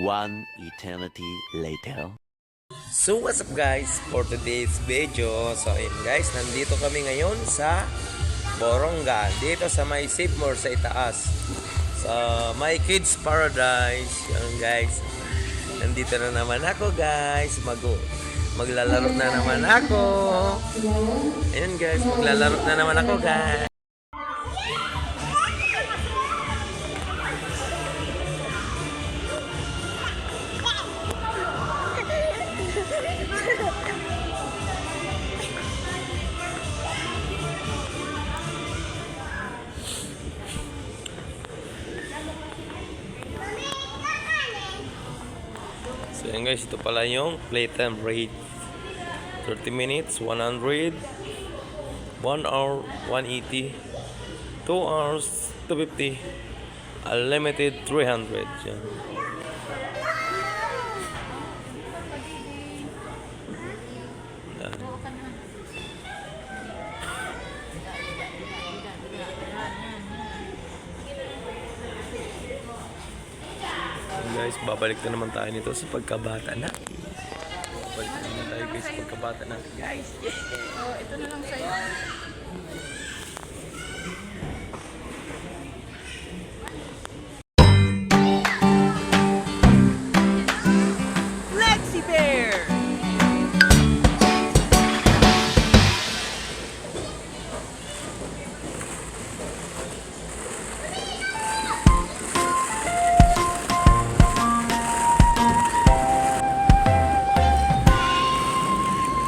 One eternity later. So what's up guys, for today's video. So ayun guys, nandito kami ngayon sa Boronga, dito sa may Save More sa itaas, sa My Kids Paradise. Yan guys, nandito na naman ako guys, maglalaro na naman ako. Ayun guys, maglalaro na naman ako guys. So yan guys, ito pala yung playtime rate. 30 minutes, 100. 1 hour, 180. 2 hours, 250. Unlimited, 300. Yan. Yan. Guys, babalik na naman tayo nito sa pagkabata na. Babalik na naman tayo guys sa pagkabata na. Guys, yeah! Oh, ito na lang sa'yo. Flexi Bear!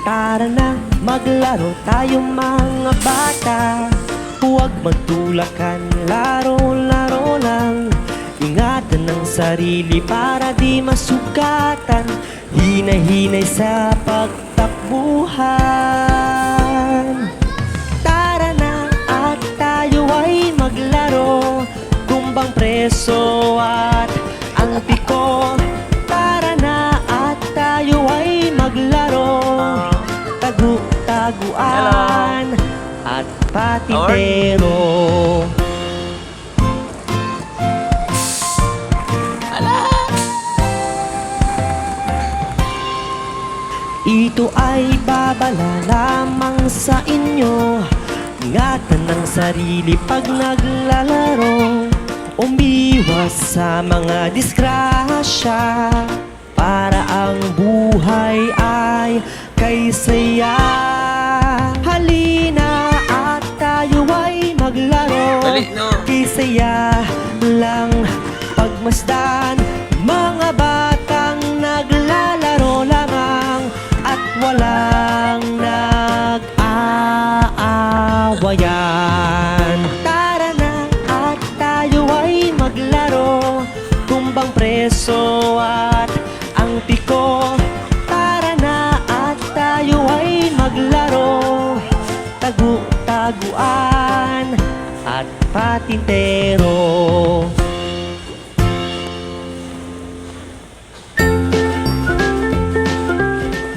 Tara na, maglaro tayo mga bata. Huwag magtulakan, laro-laro lang. Ingatan ng sarili para di masugatan. Hinay-hinay sa pagtakbuhan. Tara na at tayo ay maglaro. Tumbang preso at ang piko. Tara na at tayo ay maglaro. Tagu-taguan at patintero. Ito ay babala lamang sa inyo. Ingatan ng sarili pag naglalaro. Umiwas sa mga disgrasya para ang buhay ay kay saya. Halina at tayo ay maglaro. Kay saya lang pagmasdan. Mga batang naglalaro lamang at walang nag-aawayan. Tara na at tayo ay maglaro. Tumbang preso at ang piko. Tara na at tayo ay maglaro. Tagu-taguan at patintero.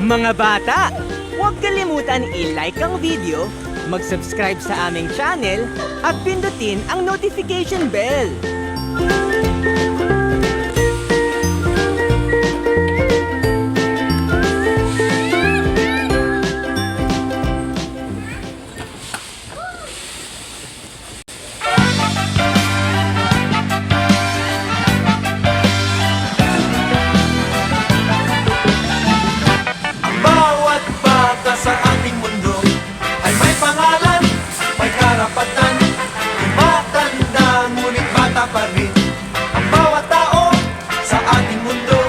Mga bata, huwag kalimutan i-like ang video, mag-subscribe sa aming channel, at pindutin ang notification bell. Sa ating mundo ay may pangalan, may karapatan, tumatanda ngunit bata pa rin ang bawat tao sa ating mundo.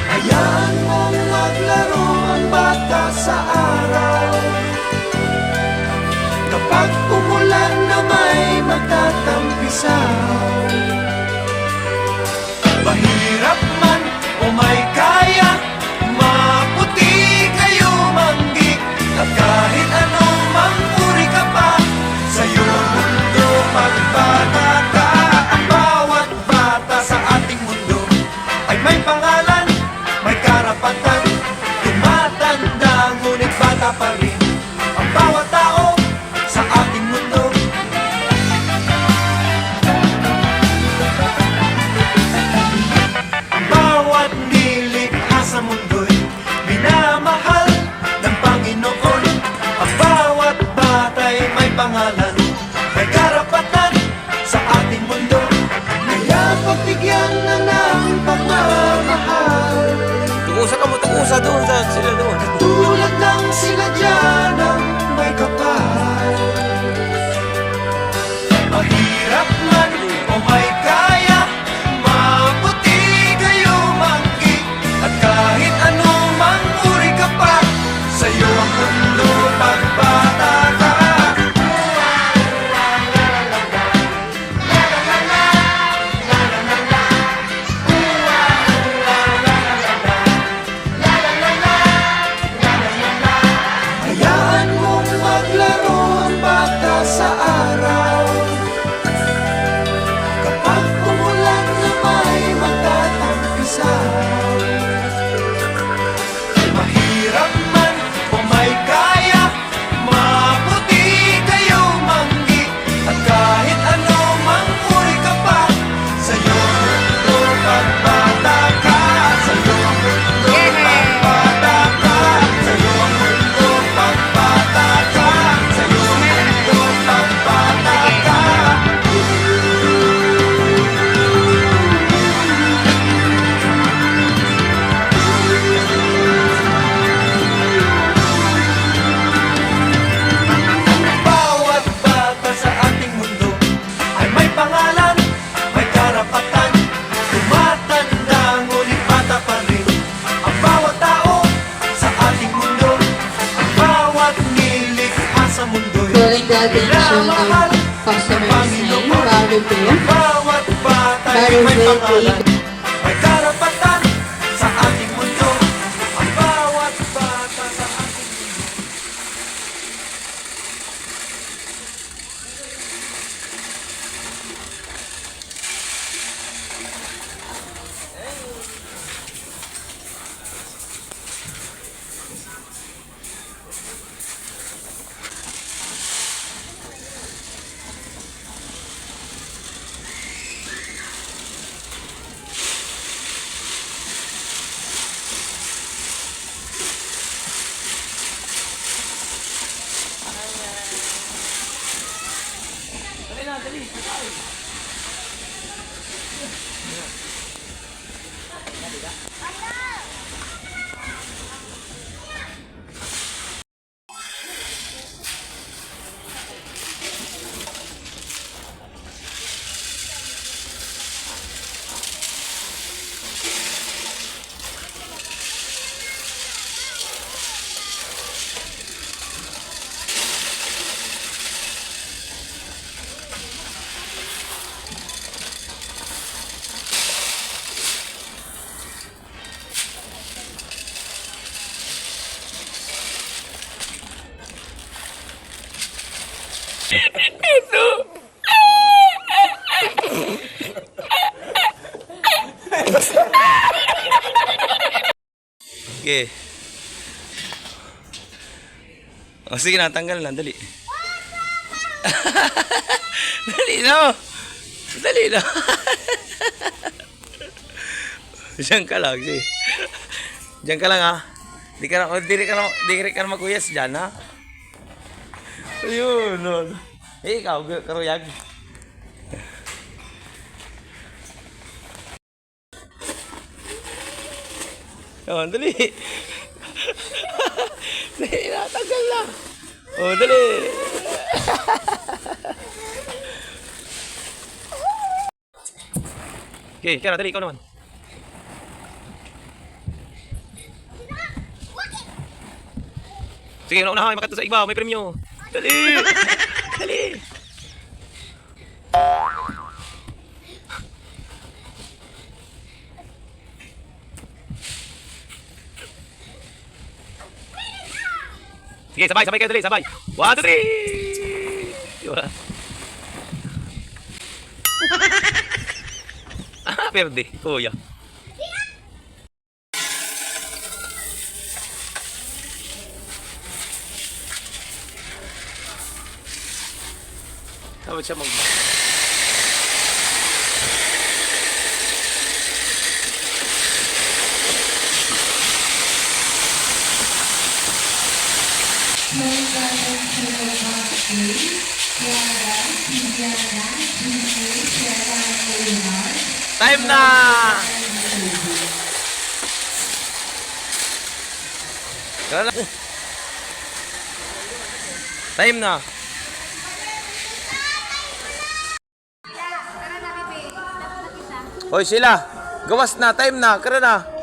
Hayaan mong maglaro ang bata sa araw. Kapag umulan na may magtatampisaw, mahirap man o may kaya, maputi kayo manggik. At kahit anong mang-uri ka pa, sa iyong mundo magbata ka. Ang bawat bata sa ating mundo ay may pangalan, may karapatan, tumatanda ngunit bata pa rin ang bawat tao sa ating mundo. Ang bawat attention of customers sign, rather brief, Bawat batay rather may well pangalan. paid. May karapatan sa ating mundo. Ang bawat bata sa ating Okay. O sige na, tanggal na, dali. Dali na. Dali na. Diyan ka lang, sige. Diyan ka lang ha. Di ka na magkuyas dyan ha. Ayun, no. Eh, ikaw, karuyag. Oh, dali. Dali na, tanggal na. Oh, dali. Okay, kaya na, dali, ikaw naman. Sige, una-una, makato sa iba, may premyo. Dali. Dali. Sige, sabay kayo, dali, sabay. 1, 2, 3! Diba? Perde, kuya. Dapat siya mag... Time na! Time na! Hoy sila! Gawas na! Time na! Kara na!